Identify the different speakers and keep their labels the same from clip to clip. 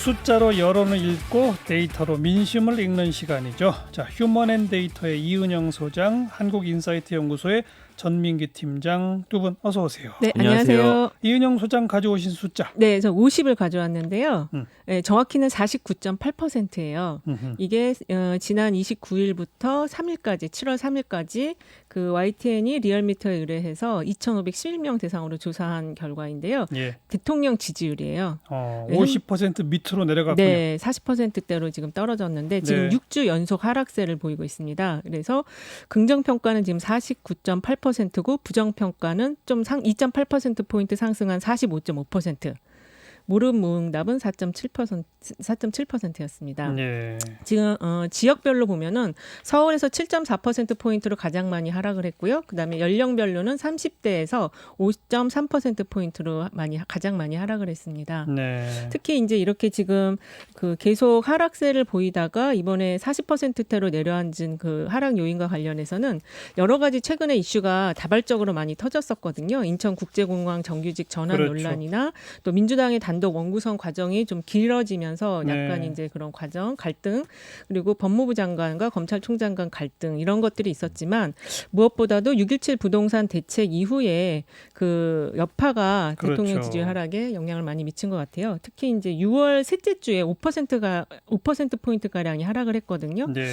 Speaker 1: 숫자로 여론을 읽고 데이터로 민심을 읽는 시간이죠. 자, 휴먼앤데이터의 이은영 소장, 한국인사이트 연구소의 전민기 팀장 두 분 어서 오세요.
Speaker 2: 네, 안녕하세요.
Speaker 1: 이은영 소장 가져오신 숫자.
Speaker 2: 네, 저 50을 가져왔는데요. 네, 정확히는 49.8%예요. 이게 지난 29일부터 3일까지, 7월 3일까지 그 YTN이 리얼미터에 의뢰해서 2,511명 대상으로 조사한 결과인데요.
Speaker 1: 예.
Speaker 2: 대통령 지지율이에요.
Speaker 1: 50% 밑으로 내려갔군요.
Speaker 2: 네, 40%대로 지금 떨어졌는데 지금
Speaker 1: 네.
Speaker 2: 6주 연속 하락세를 보이고 있습니다. 그래서 긍정평가는 지금 49.8%고 부정평가는 좀 2.8%포인트 상승한 45.5%. 모름무응답은 4.7%였습니다.
Speaker 1: 예.
Speaker 2: 지금 지역별로 보면은 서울에서 7.4%포인트로 가장 많이 하락을 했고요. 그다음에 연령별로는 30대에서 5.3%포인트로 가장 많이 하락을 했습니다.
Speaker 1: 네.
Speaker 2: 특히 이제 이렇게 지금 그 계속 하락세를 보이다가 이번에 40%대로 내려앉은 그 하락 요인과 관련해서는 여러 가지 최근에 이슈가 다발적으로 많이 터졌었거든요. 인천국제공항 정규직 전환
Speaker 1: 그렇죠.
Speaker 2: 논란이나 또 민주당의 단독 원구성 과정이 좀 길어지면서 약간
Speaker 1: 네.
Speaker 2: 이제 그런 과정 갈등 그리고 법무부 장관과 검찰총장 간 갈등 이런 것들이 있었지만 무엇보다도 6.17 부동산 대책 이후에 그 여파가
Speaker 1: 그렇죠.
Speaker 2: 대통령 지지율 하락에 영향을 많이 미친 것 같아요. 특히 이제 6월 셋째 주에 5%포인트 가량이 하락을 했거든요.
Speaker 1: 네.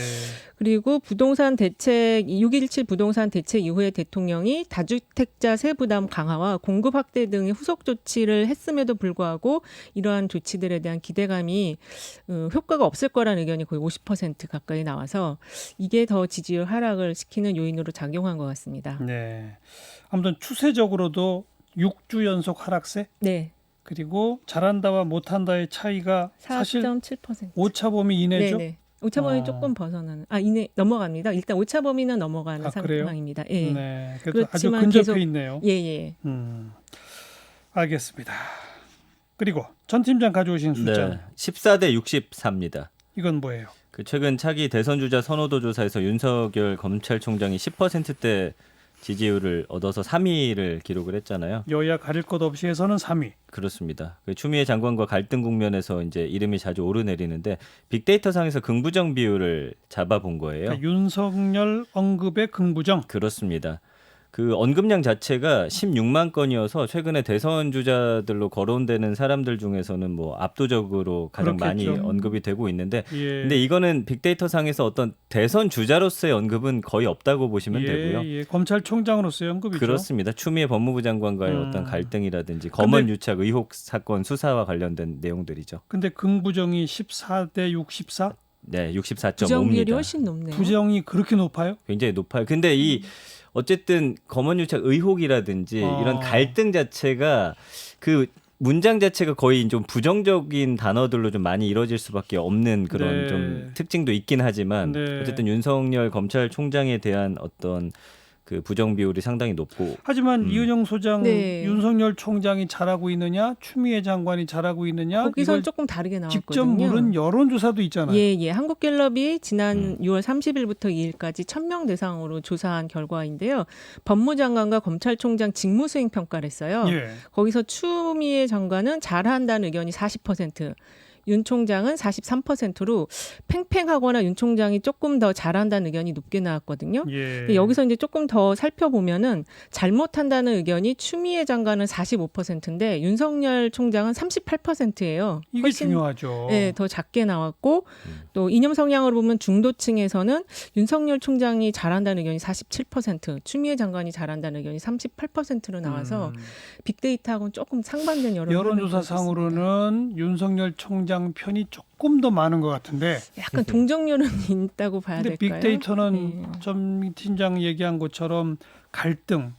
Speaker 2: 그리고 부동산 대책 6.17 부동산 대책 이후에 대통령이 다주택자 세부담 강화와 공급 확대 등의 후속 조치를 했음에도 불구하고 이러한 조치들에 대한 기대감이 효과가 없을 거라는 의견이 거의 50% 가까이 나와서 이게 더 지지율 하락을 시키는 요인으로 작용한 것 같습니다.
Speaker 1: 네. 아무튼 추세적으로도 6주 연속 하락세?
Speaker 2: 네.
Speaker 1: 그리고 잘한다와 못한다의 차이가 사실
Speaker 2: 4.7%.
Speaker 1: 오차 범위 이내죠?
Speaker 2: 네네. 오차 범위 조금 벗어나는 이내 넘어갑니다. 일단 오차 범위는 넘어가는
Speaker 1: 그래요?
Speaker 2: 상황입니다. 예.
Speaker 1: 네. 그래도 아주
Speaker 2: 그렇지만
Speaker 1: 근접해
Speaker 2: 계속
Speaker 1: 있네요.
Speaker 2: 예.
Speaker 1: 알겠습니다. 그리고 전 팀장 가져오신 숫자는
Speaker 3: 네, 14대 64입니다.
Speaker 1: 이건 뭐예요?
Speaker 3: 그 최근 차기 대선 주자 선호도 조사에서 윤석열 검찰총장이 10%대 지지율을 얻어서 3위를 기록을 했잖아요.
Speaker 1: 여야 가릴 것 없이 해서는 3위.
Speaker 3: 그렇습니다. 그 추미애 장관과 갈등 국면에서 이제 이름이 자주 오르내리는데 빅데이터 상에서 긍부정 비율을 잡아본 거예요.
Speaker 1: 그러니까 윤석열 언급의 긍부정.
Speaker 3: 그렇습니다. 그 언급량 자체가 16만 건이어서 최근에 대선 주자들로 거론되는 사람들 중에서는 뭐 압도적으로 가장
Speaker 1: 그렇겠죠.
Speaker 3: 많이 언급이 되고 있는데
Speaker 1: 예.
Speaker 3: 근데 이거는 빅데이터 상에서 어떤 대선 주자로서의 언급은 거의 없다고 보시면 되고요.
Speaker 1: 예. 검찰총장으로서의 언급이죠.
Speaker 3: 그렇습니다. 추미애 법무부 장관과의 어떤 갈등이라든지 검언 유착 의혹 사건 수사와 관련된 내용들이죠.
Speaker 1: 근데 긍부정이 14대 64?
Speaker 3: 네,
Speaker 2: 부정 비율이
Speaker 3: 64.5입니다.
Speaker 2: 훨씬 높네요.
Speaker 1: 부정이 그렇게 높아요?
Speaker 3: 굉장히 높아요. 근데 이 어쨌든 검언 유착 의혹이라든지 이런 갈등 자체가 그 문장 자체가 거의 좀 부정적인 단어들로 좀 많이 이루어질 수밖에 없는 그런
Speaker 1: 네.
Speaker 3: 좀 특징도 있긴 하지만
Speaker 1: 네.
Speaker 3: 어쨌든 윤석열 검찰총장에 대한 어떤 그 부정 비율이 상당히 높고
Speaker 1: 하지만 이은영 소장,
Speaker 2: 네.
Speaker 1: 윤석열 총장이 잘하고 있느냐, 추미애 장관이 잘하고 있느냐,
Speaker 2: 거기선
Speaker 1: 이걸
Speaker 2: 조금 다르게 나왔거든요.
Speaker 1: 직접 물은 여론조사도 있잖아요.
Speaker 2: 예. 한국갤럽이 지난 6월 30일부터 2일까지 1,000명 대상으로 조사한 결과인데요. 법무장관과 검찰총장 직무수행 평가를 했어요.
Speaker 1: 예.
Speaker 2: 거기서 추미애 장관은 잘한다는 의견이 40%, 윤 총장은 43%로 팽팽하거나 윤 총장이 조금 더 잘한다는 의견이 높게 나왔거든요.
Speaker 1: 예.
Speaker 2: 근데 여기서 이제 조금 더 살펴보면은 잘못한다는 의견이 추미애 장관은 45%인데 윤석열 총장은 38%예요.
Speaker 1: 이게 중요하죠.
Speaker 2: 네, 더 작게 나왔고 또 이념 성향으로 보면 중도층에서는 윤석열 총장이 잘한다는 의견이 47%, 추미애 장관이 잘한다는 의견이 38%로 나와서 빅데이터하고는 조금 상반된
Speaker 1: 여론조사상으로는 윤석열 총장 편이 조금 더 많은 것 같은데
Speaker 2: 약간 동정률은 있다고 봐야
Speaker 1: 근데
Speaker 2: 될까요?
Speaker 1: 빅데이터는
Speaker 2: 네.
Speaker 1: 전 팀장 얘기한 것처럼 갈등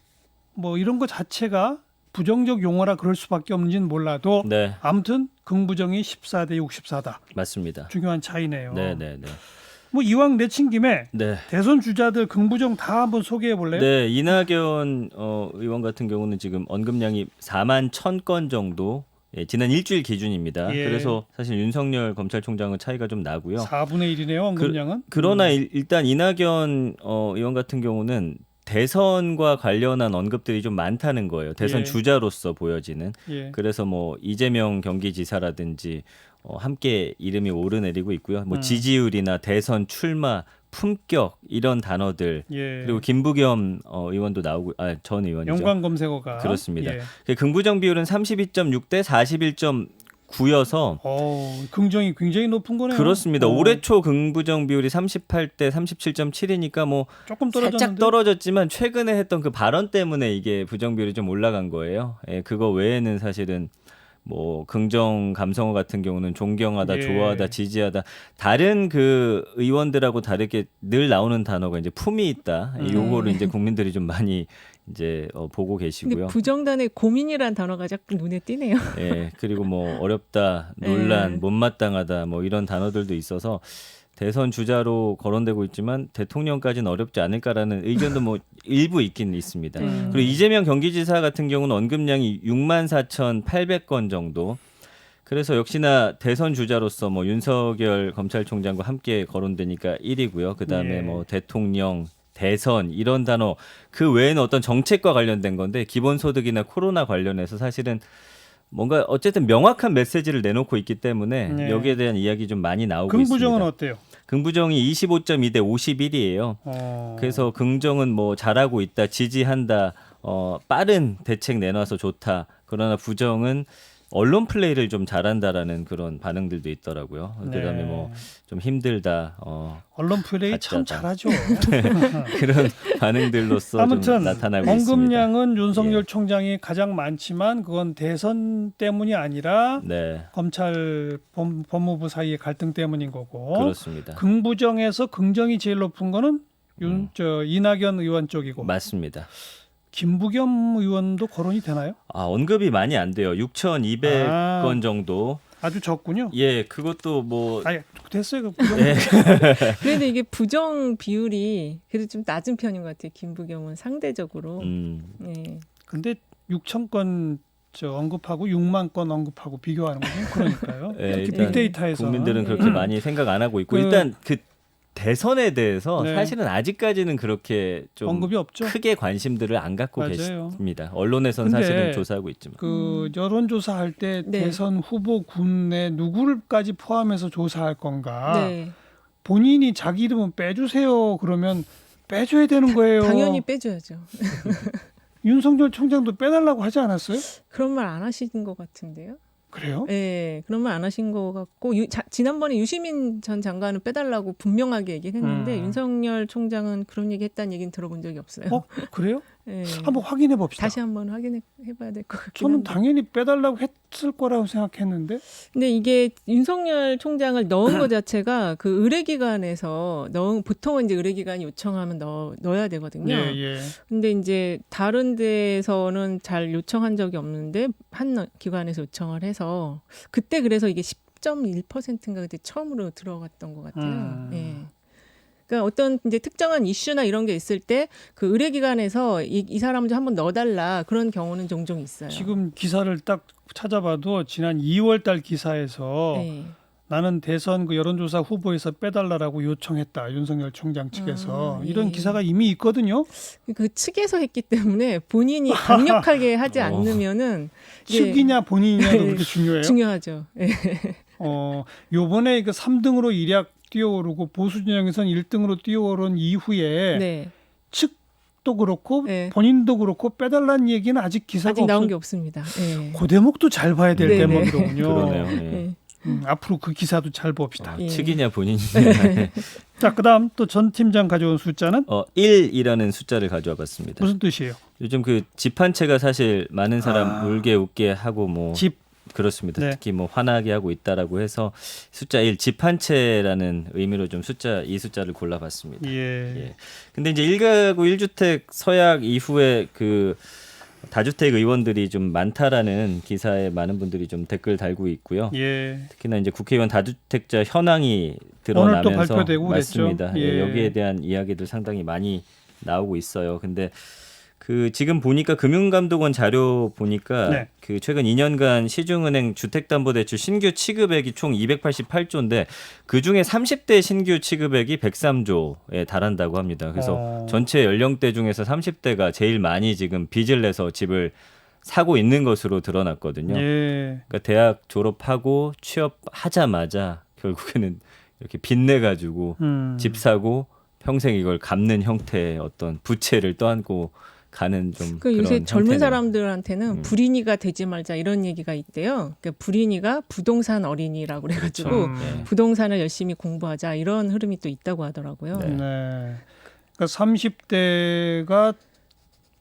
Speaker 1: 뭐 이런 거 자체가 부정적 용어라 그럴 수밖에 없는지는 몰라도
Speaker 3: 네,
Speaker 1: 아무튼 긍부정이 14대 64다.
Speaker 3: 맞습니다.
Speaker 1: 중요한 차이네요.
Speaker 3: 네.
Speaker 1: 뭐 이왕 내친 김에
Speaker 3: 네.
Speaker 1: 대선 주자들 긍부정 다 한번 소개해 볼래요?
Speaker 3: 네, 이낙연 의원 같은 경우는 지금 언급량이 4만 1,000건 정도 지난 일주일 기준입니다.
Speaker 1: 예.
Speaker 3: 그래서 사실 윤석열 검찰총장은 차이가 좀 나고요.
Speaker 1: 4분의 1이네요. 언급량은.
Speaker 3: 그러나 일단 이낙연 의원 같은 경우는 대선과 관련한 언급들이 좀 많다는 거예요. 대선
Speaker 1: 예.
Speaker 3: 주자로서 보여지는.
Speaker 1: 예.
Speaker 3: 그래서 뭐 이재명 경기지사라든지 함께 이름이 오르내리고 있고요. 뭐 지지율이나 대선 출마, 품격 이런 단어들
Speaker 1: 예.
Speaker 3: 그리고 김부겸 의원도 나오고 전 의원이죠.
Speaker 1: 연관 검색어가
Speaker 3: 그렇습니다.
Speaker 1: 예.
Speaker 3: 긍부정 비율은 32.6 대 41.9여서
Speaker 1: 긍정이 굉장히 높은 거네요.
Speaker 3: 그렇습니다. 올해 초 긍부정 비율이 38대 37.7이니까 뭐
Speaker 1: 조금
Speaker 3: 살짝
Speaker 1: 떨어졌는데
Speaker 3: 떨어졌지만 최근에 했던 그 발언 때문에 이게 부정 비율이 좀 올라간 거예요. 예, 그거 외에는 사실은 뭐 긍정 감성어 같은 경우는 존경하다,
Speaker 1: 예.
Speaker 3: 좋아하다, 지지하다 다른 그 의원들하고 다르게 늘 나오는 단어가 이제 품이 있다. 요거를 이제 국민들이 좀 많이 이제 보고 계시고요.
Speaker 2: 근데 부정단의 고민이란 단어가 자꾸 눈에 띄네요.
Speaker 3: 예, 그리고 뭐 어렵다, 논란, 못마땅하다 뭐 이런 단어들도 있어서 대선 주자로 거론되고 있지만 대통령까지는 어렵지 않을까라는 의견도 뭐 일부 있긴 있습니다. 그리고 이재명 경기지사 같은 경우는 언급량이 64,800건 정도. 그래서 역시나 대선 주자로서 뭐 윤석열 검찰총장과 함께 거론되니까 1위고요. 그다음에
Speaker 1: 예.
Speaker 3: 뭐 대통령, 대선 이런 단어 그 외에는 어떤 정책과 관련된 건데 기본소득이나 코로나 관련해서 사실은 뭔가 어쨌든 명확한 메시지를 내놓고 있기 때문에
Speaker 1: 네.
Speaker 3: 여기에 대한 이야기 좀 많이 나오고
Speaker 1: 긍부정은
Speaker 3: 있습니다.
Speaker 1: 어때요?
Speaker 3: 긍부정이 25.2 대 51이에요. 그래서 긍정은 뭐 잘하고 있다, 지지한다, 빠른 대책 내놔서 좋다. 그러나 부정은 언론 플레이를 좀 잘한다라는 그런 반응들도 있더라고요. 그다음에
Speaker 1: 네.
Speaker 3: 뭐 좀 힘들다.
Speaker 1: 언론 플레이 참
Speaker 3: 가짜다.
Speaker 1: 잘하죠.
Speaker 3: 그런 반응들로서 좀
Speaker 1: 아무튼
Speaker 3: 나타나고 있습니다.
Speaker 1: 언급량은 윤석열
Speaker 3: 예.
Speaker 1: 총장이 가장 많지만 그건 대선 때문이 아니라
Speaker 3: 네,
Speaker 1: 검찰 법무부 사이의 갈등 때문인 거고
Speaker 3: 그렇습니다.
Speaker 1: 긍부정에서 긍정이 제일 높은 거는 이낙연 의원 쪽이고
Speaker 3: 맞습니다.
Speaker 1: 김부겸 의원도 거론이 되나요?
Speaker 3: 언급이 많이 안 돼요. 6,200건 정도.
Speaker 1: 아주 적군요.
Speaker 3: 예, 그것도 뭐
Speaker 1: 아니 됐어요. 그 부정.
Speaker 3: 예.
Speaker 2: 그래도 이게 부정 비율이 그래도 좀 낮은 편인 것 같아요. 김부겸은 상대적으로. 예.
Speaker 1: 근데 6천 건 언급하고 6만 건 언급하고 비교하는 거죠. 그러니까요.
Speaker 3: 예,
Speaker 1: 특히
Speaker 3: 일단
Speaker 1: 빅데이터에서
Speaker 3: 국민들은 그렇게 많이 생각 안 하고 있고 일단 그 대선에 대해서
Speaker 1: 네.
Speaker 3: 사실은 아직까지는 그렇게 좀
Speaker 1: 언급이 없죠.
Speaker 3: 크게 관심들을 안 갖고
Speaker 1: 맞아요.
Speaker 3: 계십니다. 언론에선
Speaker 1: 근데
Speaker 3: 사실은 조사하고 있지만.
Speaker 1: 그 여론조사 할 때
Speaker 2: 네.
Speaker 1: 대선 후보 군내 누구를까지 포함해서 조사할 건가?
Speaker 2: 네.
Speaker 1: 본인이 자기 이름은 빼주세요. 그러면 빼줘야 되는 거예요.
Speaker 2: 당연히 빼줘야죠.
Speaker 1: 윤석열 총장도 빼달라고 하지 않았어요?
Speaker 2: 그런 말 안 하신 것 같은데요.
Speaker 1: 그래요?
Speaker 2: 네, 그런 말 안 하신 것 같고 지난번에 유시민 전 장관은 빼달라고 분명하게 얘기했는데 윤석열 총장은 그런 얘기 했다는 얘기는 들어본 적이 없어요.
Speaker 1: 그래요?
Speaker 2: 네.
Speaker 1: 한번 확인해 봅시다.
Speaker 2: 다시 한번 확인해봐야 될 것 같긴
Speaker 1: 저는
Speaker 2: 한데.
Speaker 1: 당연히 빼달라고 했을 거라고 생각했는데.
Speaker 2: 근데 이게 윤석열 총장을 넣은 것 자체가 그 의뢰기관에서 보통은 이제 의뢰기관이 요청하면 넣어야 되거든요.
Speaker 1: 예, 예.
Speaker 2: 근데 이제 다른 데서는 잘 요청한 적이 없는데 한 기관에서 요청을 해서 그때 그래서 이게 10.1%인가 그때 처음으로 들어갔던 것 같아요. 예. 그러니까 어떤 이제 특정한 이슈나 이런 게 있을 때 그 의뢰기관에서 이 사람을 좀 한번 넣어달라 그런 경우는 종종 있어요.
Speaker 1: 지금 기사를 딱 찾아봐도 지난 2월달 기사에서
Speaker 2: 네.
Speaker 1: 나는 대선 그 여론조사 후보에서 빼달라라고 요청했다. 윤석열 총장 측에서 이런
Speaker 2: 예.
Speaker 1: 기사가 이미 있거든요.
Speaker 2: 그 측에서 했기 때문에 본인이 강력하게 하지 않으면은
Speaker 1: 측이냐 본인이냐도
Speaker 2: 네.
Speaker 1: 그렇게 중요해요.
Speaker 2: 중요하죠. 예.
Speaker 1: 요번에 그 3등으로 일약 뛰어오르고 보수 진영에서는 1등으로 뛰어오른 이후에
Speaker 2: 네.
Speaker 1: 측도 그렇고
Speaker 2: 네.
Speaker 1: 본인도 그렇고 빼달라는 얘기는 아직 기사가
Speaker 2: 아직 나온
Speaker 1: 없어.
Speaker 2: 게 없습니다. 예.
Speaker 1: 그 대목도 잘 봐야 될
Speaker 2: 네네.
Speaker 1: 대목이로군요.
Speaker 3: 그러네요. 예.
Speaker 2: 예.
Speaker 1: 앞으로 그 기사도 잘 봅시다.
Speaker 2: 예.
Speaker 3: 측이냐 본인이냐.
Speaker 1: 자, 그다음 또 전 팀장 가져온 숫자는
Speaker 3: 1이라는 숫자를 가져와 봤습니다.
Speaker 1: 무슨 뜻이에요?
Speaker 3: 요즘 그 집 한 채가 사실 많은 사람 울게 웃게 하고 뭐
Speaker 1: 집.
Speaker 3: 그렇습니다.
Speaker 1: 네.
Speaker 3: 특히 뭐 화나게 하고 있다라고 해서 숫자 1, 집 한 채라는 의미로 좀 이 숫자를 골라봤습니다.
Speaker 1: 예.
Speaker 3: 근데 이제 1가구 1주택 서약 이후에 그 다주택 의원들이 좀 많다라는 기사에 많은 분들이 좀 댓글 달고 있고요.
Speaker 1: 예.
Speaker 3: 특히나 이제 국회의원 다주택자 현황이
Speaker 1: 오늘 또
Speaker 3: 드러나면서
Speaker 1: 발표되고
Speaker 3: 맞습니다.
Speaker 1: 그랬죠. 예.
Speaker 3: 여기에 대한 이야기들 상당히 많이 나오고 있어요. 근데 그 지금 보니까 금융감독원 자료 보니까
Speaker 1: 네.
Speaker 3: 그 최근 2년간 시중은행 주택담보대출 신규 취급액이 총 288조인데 그 중에 30대 신규 취급액이 103조에 달한다고 합니다. 그래서 전체 연령대 중에서 30대가 제일 많이 지금 빚을 내서 집을 사고 있는 것으로 드러났거든요.
Speaker 1: 예.
Speaker 3: 그러니까 대학 졸업하고 취업하자마자 결국에는 이렇게 빚내가지고 집 사고 평생 이걸 갚는 형태의 어떤 부채를 떠안고 가는 좀
Speaker 2: 그
Speaker 3: 그런
Speaker 2: 요새 젊은
Speaker 3: 형태네요.
Speaker 2: 사람들한테는 불인이가 되지 말자 이런 얘기가 있대요. 그러니까 불인이가 부동산 어린이라고 그래가지고
Speaker 3: 그렇죠. 네.
Speaker 2: 부동산을 열심히 공부하자 이런 흐름이 또 있다고 하더라고요.
Speaker 3: 네.
Speaker 1: 네. 그러니까 30대가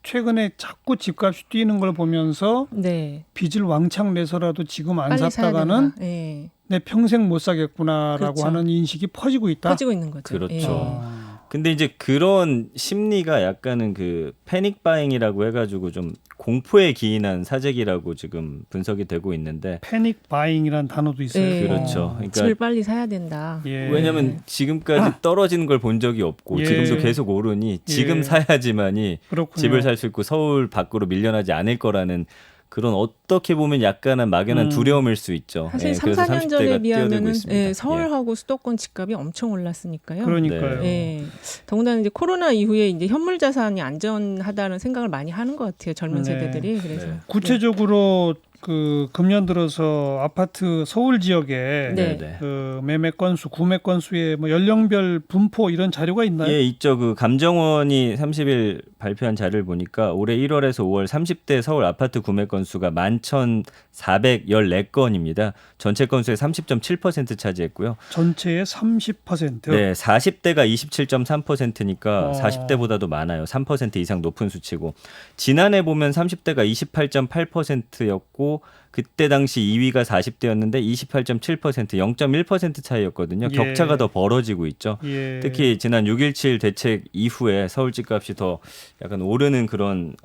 Speaker 1: 최근에 자꾸 집값이 뛰는 걸 보면서
Speaker 2: 네.
Speaker 1: 빚을 왕창 내서라도 지금 안
Speaker 2: 빨리 사야
Speaker 1: 샀다가는
Speaker 2: 된다. 예.
Speaker 1: 내 평생 못 사겠구나라고
Speaker 2: 그렇죠.
Speaker 1: 하는 인식이 퍼지고 있다.
Speaker 2: 퍼지고 있는 거죠.
Speaker 3: 그렇죠.
Speaker 2: 예.
Speaker 3: 근데 이제 그런 심리가 약간은 그 패닉 바잉이라고 해가지고 좀 공포에 기인한 사재기라고 지금 분석이 되고 있는데
Speaker 1: 패닉 바잉이라는 단어도 있어요.
Speaker 2: 예.
Speaker 3: 그렇죠. 그러니까
Speaker 2: 집을 빨리 사야 된다.
Speaker 1: 예.
Speaker 3: 왜냐하면 지금까지 떨어지는 걸 본 적이 없고
Speaker 1: 예.
Speaker 3: 지금도 계속 오르니 지금
Speaker 1: 예.
Speaker 3: 사야지만이
Speaker 1: 그렇군요.
Speaker 3: 집을 살 수 있고 서울 밖으로 밀려나지 않을 거라는 그런 어떻게 보면 약간은 막연한 두려움일 수 있죠.
Speaker 2: 사실
Speaker 3: 예,
Speaker 2: 3,
Speaker 3: 그래서
Speaker 2: 4년
Speaker 3: 30대가
Speaker 2: 전에
Speaker 3: 뛰어들고
Speaker 2: 비하면은
Speaker 3: 있습니다.
Speaker 2: 예, 서울하고 수도권 집값이 엄청 올랐으니까요.
Speaker 1: 그러니까요.
Speaker 2: 예. 더군다나 이제 코로나 이후에 이제 현물 자산이 안전하다는 생각을 많이 하는 것 같아요. 젊은
Speaker 1: 네.
Speaker 2: 세대들이. 그래서
Speaker 3: 네.
Speaker 1: 구체적으로 그 금년 들어서 아파트 서울 지역에
Speaker 2: 네.
Speaker 3: 네.
Speaker 1: 그 매매 건수, 구매 건수의 뭐 연령별 분포 이런 자료가 있나요?
Speaker 3: 예, 있죠. 그 감정원이 30일 발표한 자료를 보니까 올해 1월에서 5월 30대 서울 아파트 구매 건수가 11,414건입니다. 전체 건수의 30.7% 차지했고요.
Speaker 1: 전체의 30%.
Speaker 3: 네, 40대가 27.3%니까
Speaker 1: 어.
Speaker 3: 40대보다도 많아요. 3% 이상 높은 수치고. 지난해 보면 30대가 28.8%였고 그때 당시 2위가 40대였는데 28.7% 0.1% 차이였거든요.
Speaker 1: 예.
Speaker 3: 격차가 더 벌어지고 있죠.
Speaker 1: 예.
Speaker 3: 특히 지난 6.17 대책 이후에 서울 집값이 더 약간 오르는 그런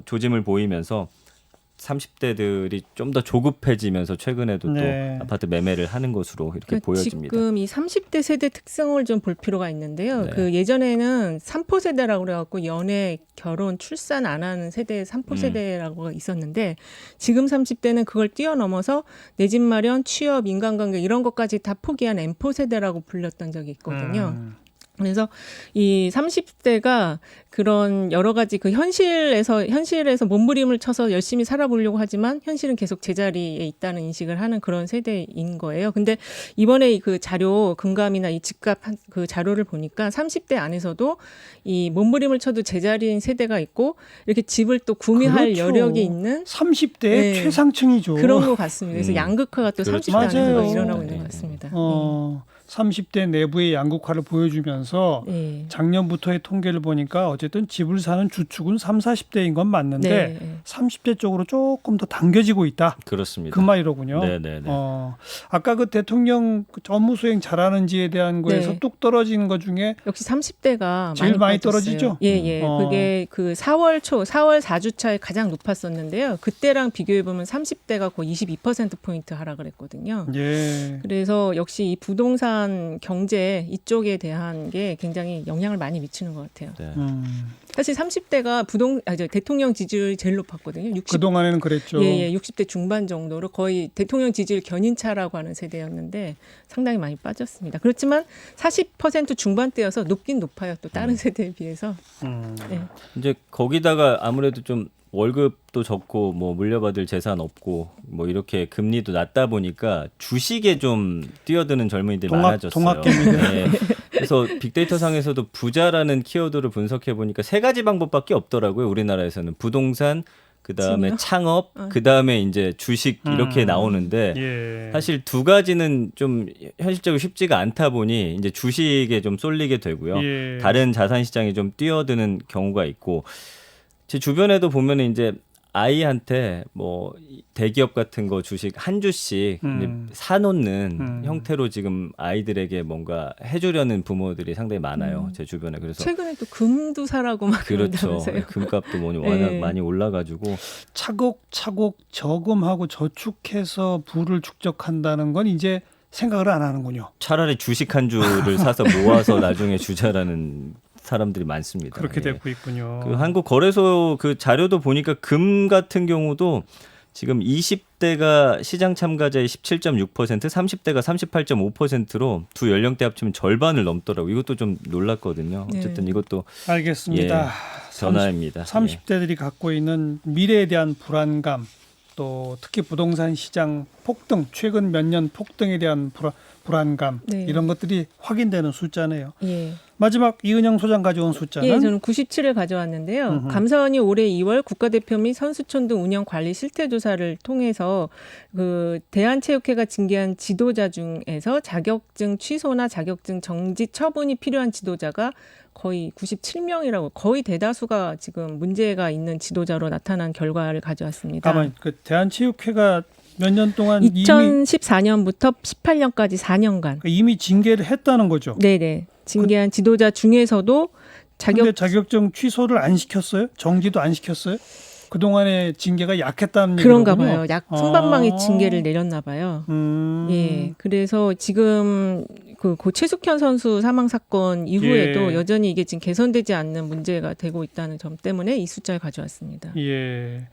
Speaker 3: 조짐을 보이면서 30대들이 좀 더 조급해지면서 최근에도
Speaker 1: 네.
Speaker 3: 또 아파트 매매를 하는 것으로 이렇게
Speaker 2: 그러니까
Speaker 3: 보여집니다.
Speaker 2: 지금 이 30대 세대 특성을 좀 볼 필요가 있는데요.
Speaker 3: 네.
Speaker 2: 그 예전에는 3포 세대라고 그래갖고 연애, 결혼, 출산 안 하는 세대 3포 세대라고 있었는데 지금 30대는 그걸 뛰어넘어서 내 집 마련, 취업, 인간관계 이런 것까지 다 포기한 M포 세대라고 불렸던 적이 있거든요. 그래서 이 30대가 그런 여러 가지 그 현실에서 몸부림을 쳐서 열심히 살아보려고 하지만 현실은 계속 제자리에 있다는 인식을 하는 그런 세대인 거예요. 근데 이번에 그 자료 금감이나 이 집값 그 자료를 보니까 30대 안에서도 이 몸부림을 쳐도 제자리인 세대가 있고 이렇게 집을 또 구매할
Speaker 1: 그렇죠.
Speaker 2: 여력이 있는
Speaker 1: 30대의
Speaker 2: 네.
Speaker 1: 최상층이죠.
Speaker 2: 그런 것 같습니다. 그래서 양극화가 또
Speaker 3: 그렇죠.
Speaker 2: 30대 안에서도
Speaker 1: 맞아요.
Speaker 2: 일어나고 있는
Speaker 3: 네.
Speaker 2: 것 같습니다.
Speaker 1: 30대 내부의 양극화를 보여주면서
Speaker 2: 네.
Speaker 1: 작년부터의 통계를 보니까 어쨌든 집을 사는 주축은 30, 40대인 건 맞는데
Speaker 2: 네.
Speaker 1: 30대 쪽으로 조금 더 당겨지고 있다.
Speaker 3: 그렇습니다.
Speaker 1: 그 말이로군요.
Speaker 3: 네네네.
Speaker 1: 아까 그 대통령 업무 수행 잘하는지에 대한 거에서
Speaker 2: 네.
Speaker 1: 뚝 떨어진 것 중에
Speaker 2: 역시 30대가
Speaker 1: 제일 많이
Speaker 2: 빠졌어요.
Speaker 1: 떨어지죠?
Speaker 2: 예. 그게 그 4월 4주차에 가장 높았었는데요. 그때랑 비교해 보면 30대가 거의 22%포인트 하락을 했거든요.
Speaker 1: 예.
Speaker 2: 그래서 역시 이 부동산 경제 이쪽에 대한 게 굉장히 영향을 많이 미치는 것 같아요.
Speaker 3: 네.
Speaker 2: 사실 30대가 대통령 지지율이 제일 높았거든요. 60,
Speaker 1: 그동안에는 그랬죠.
Speaker 2: 예, 60대 중반 정도로 거의 대통령 지지율 견인차라고 하는 세대였는데 상당히 많이 빠졌습니다. 그렇지만 40% 중반대여서 높긴 높아요. 또 다른 세대에 비해서. 네.
Speaker 3: 이제 거기다가 아무래도 좀 월급도 적고 뭐 물려받을 재산 없고 뭐 이렇게 금리도 낮다 보니까 주식에 좀 뛰어드는 젊은이들이 많아졌어요.
Speaker 1: 동학개미들.
Speaker 3: 네. 그래서 빅데이터 상에서도 부자라는 키워드를 분석해 보니까 세 가지 방법밖에 없더라고요. 우리나라에서는 부동산, 그다음에
Speaker 2: 지금요?
Speaker 3: 창업, 그다음에 이제 주식 이렇게 나오는데
Speaker 1: 예.
Speaker 3: 사실 두 가지는 좀 현실적으로 쉽지가 않다 보니 이제 주식에 좀 쏠리게 되고요.
Speaker 1: 예.
Speaker 3: 다른 자산 시장에 좀 뛰어드는 경우가 있고 제 주변에도 보면 이제 아이한테 뭐 대기업 같은 거 주식 한 주씩 이제 사놓는 형태로 지금 아이들에게 뭔가 해주려는 부모들이 상당히 많아요. 제 주변에. 그래서
Speaker 2: 최근에 또 금도 사라고 막
Speaker 3: 그렇죠.
Speaker 2: 그런다면서요.
Speaker 3: 금값도 워낙
Speaker 2: 네.
Speaker 3: 많이 올라가지고
Speaker 1: 차곡차곡 저금하고 저축해서 부를 축적한다는 건 이제 생각을 안 하는군요.
Speaker 3: 차라리 주식 한 주를 사서 모아서 나중에 주자라는 사람들이 많습니다.
Speaker 1: 그렇게
Speaker 3: 예.
Speaker 1: 되고 있군요.
Speaker 3: 그 한국 거래소 그 자료도 보니까 금 같은 경우도 지금 20대가 시장 참가자의 17.6%, 30대가 38.5%로 두 연령대 합치면 절반을 넘더라고요. 이것도 좀 놀랐거든요. 어쨌든 이것도
Speaker 1: 알겠습니다.
Speaker 3: 전화입니다.
Speaker 1: 30대들이 갖고 있는 미래에 대한 불안감, 또 특히 부동산 시장 폭등, 최근 몇 년 폭등에 대한 불안감
Speaker 2: 네.
Speaker 1: 이런 것들이 확인되는 숫자네요.
Speaker 2: 예.
Speaker 1: 마지막 이은영 소장 가져온 숫자는
Speaker 2: 예, 저는 97을 가져왔는데요. 감사원이 올해 2월 국가대표 및 선수촌 등 운영 관리 실태 조사를 통해서 그 대한체육회가 징계한 지도자 중에서 자격증 취소나 자격증 정지 처분이 필요한 지도자가 거의 97명이라고 거의 대다수가 지금 문제가 있는 지도자로 나타난 결과를 가져왔습니다.
Speaker 1: 가만 그 대한체육회가 몇 년 동안
Speaker 2: 2014년부터 18년까지 4년간
Speaker 1: 이미 징계를 했다는 거죠.
Speaker 2: 네네 징계한 지도자 중에서도
Speaker 1: 근데 자격증 취소를 안 시켰어요? 정지도 안 시켰어요? 그동안의 징계가 약했다는
Speaker 2: 그런가
Speaker 1: 얘기군요.
Speaker 2: 봐요. 약 손방망이 징계를 내렸나 봐요. 예, 그래서 지금 그 고 최숙현 선수 사망 사건 이후에도
Speaker 1: 예.
Speaker 2: 여전히 이게 지금 개선되지 않는 문제가 되고 있다는 점 때문에 이 숫자를 가져왔습니다.
Speaker 1: 예.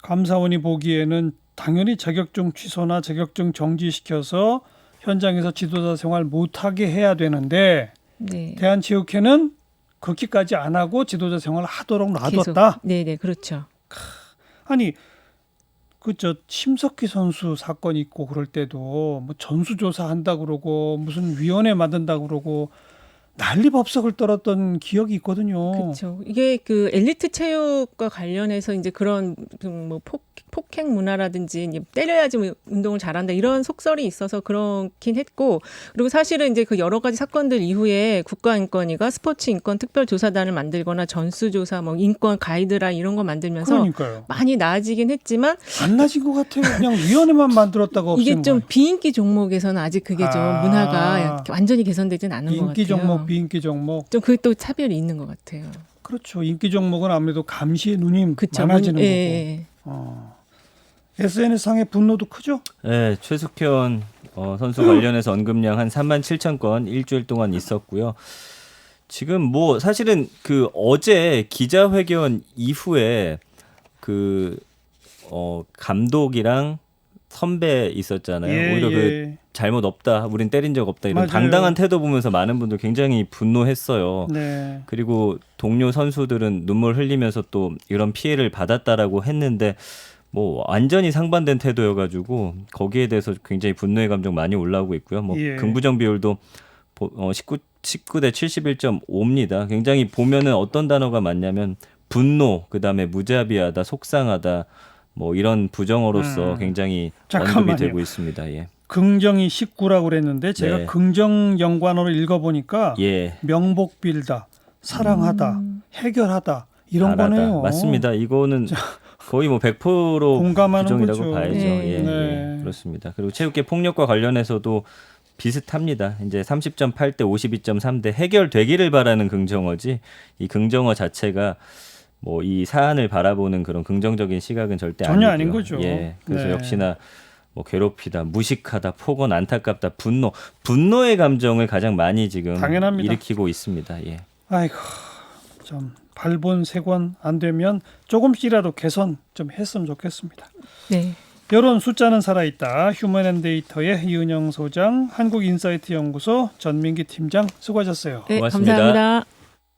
Speaker 1: 감사원이 보기에는 당연히 자격증 취소나 자격증 정지시켜서 현장에서 지도자 생활 못하게 해야 되는데
Speaker 2: 네.
Speaker 1: 대한체육회는 그렇게까지 안 하고 지도자 생활을 하도록 놔뒀다.
Speaker 2: 계속. 네네 그렇죠.
Speaker 1: 아니 그 저 심석희 선수 사건 있고 그럴 때도 뭐 전수조사 한다 그러고 무슨 위원회 만든다 그러고 난리법석을 떨었던 기억이 있거든요.
Speaker 2: 그렇죠. 이게 그 엘리트 체육과 관련해서 이제 그런 뭐 폭행 문화라든지 이제 때려야지 뭐 운동을 잘한다 이런 속설이 있어서 그렇긴 했고 그리고 사실은 이제 그 여러 가지 사건들 이후에 국가인권위가 스포츠 인권 특별조사단을 만들거나 전수조사 뭐 인권 가이드라인 이런 거 만들면서
Speaker 1: 그러니까요.
Speaker 2: 많이 나아지긴 했지만
Speaker 1: 안 나진 것 같아요. 그냥 위원회만 만들었다가 없앤
Speaker 2: 이게 좀
Speaker 1: 거예요.
Speaker 2: 비인기 종목에서는 아직 그게 좀 문화가 완전히 개선되진 않은 것 같아요.
Speaker 1: 인기 종목, 비인기 종목.
Speaker 2: 좀 그게 또 차별이 있는 것 같아요.
Speaker 1: 그렇죠. 인기 종목은 아무래도 감시의 눈이
Speaker 2: 그쵸.
Speaker 1: 많아지는
Speaker 2: 예.
Speaker 1: 거고. SNS상의 분노도 크죠?
Speaker 3: 네, 최숙현 선수 관련해서 언급량 한 37,000건 일주일 동안 있었고요. 지금 뭐 사실은 그 어제 기자회견 이후에 그 감독이랑 선배 있었잖아요. 오히려 그 잘못 없다, 우린 때린 적 없다 이런
Speaker 1: 맞아요.
Speaker 3: 당당한 태도 보면서 많은 분들 굉장히 분노했어요.
Speaker 1: 네.
Speaker 3: 그리고 동료 선수들은 눈물 흘리면서 또 이런 피해를 받았다라고 했는데 뭐 완전히 상반된 태도여가지고 거기에 대해서 굉장히 분노의 감정 많이 올라오고 있고요. 뭐
Speaker 1: 예.
Speaker 3: 긍부정 비율도 19대 71.5입니다. 굉장히 보면은 어떤 단어가 맞냐면 분노, 그다음에 무자비하다, 속상하다, 뭐 이런 부정어로서 굉장히
Speaker 1: 잠깐만요.
Speaker 3: 언급이 되고 있습니다. 예.
Speaker 1: 긍정이 19라고 그랬는데 제가
Speaker 3: 네.
Speaker 1: 긍정 연관어로 읽어보니까
Speaker 3: 예.
Speaker 1: 명복 빌다, 사랑하다, 해결하다 이런
Speaker 3: 잘하다.
Speaker 1: 거네요.
Speaker 3: 맞습니다. 이거는 거의 뭐 100%
Speaker 1: 공감하는
Speaker 3: 부정이라고
Speaker 1: 거죠.
Speaker 3: 봐야죠.
Speaker 2: 네.
Speaker 3: 예,
Speaker 1: 네.
Speaker 3: 예, 그렇습니다. 그리고 체육계 폭력과 관련해서도 비슷합니다. 이제 30.8대 52.3대 해결되기를 바라는 긍정어지 이 긍정어 자체가 뭐 이 사안을 바라보는 그런 긍정적인 시각은 절대
Speaker 1: 전혀
Speaker 3: 아니고요.
Speaker 1: 아닌 거죠.
Speaker 3: 예, 그래서
Speaker 1: 네.
Speaker 3: 역시나 뭐 괴롭히다, 무식하다, 폭언, 안타깝다, 분노의 감정을 가장 많이 지금
Speaker 1: 당연합니다.
Speaker 3: 일으키고 있습니다. 예.
Speaker 1: 아이고 좀 발본 세권 안 되면 조금씩이라도 개선 좀 했으면 좋겠습니다.
Speaker 2: 네.
Speaker 1: 여론 숫자는 살아있다. 휴먼앤데이터의 이은영 소장, 한국인사이트 연구소 전민기 팀장 수고하셨어요.
Speaker 2: 네,
Speaker 3: 고맙습니다.
Speaker 2: 감사합니다.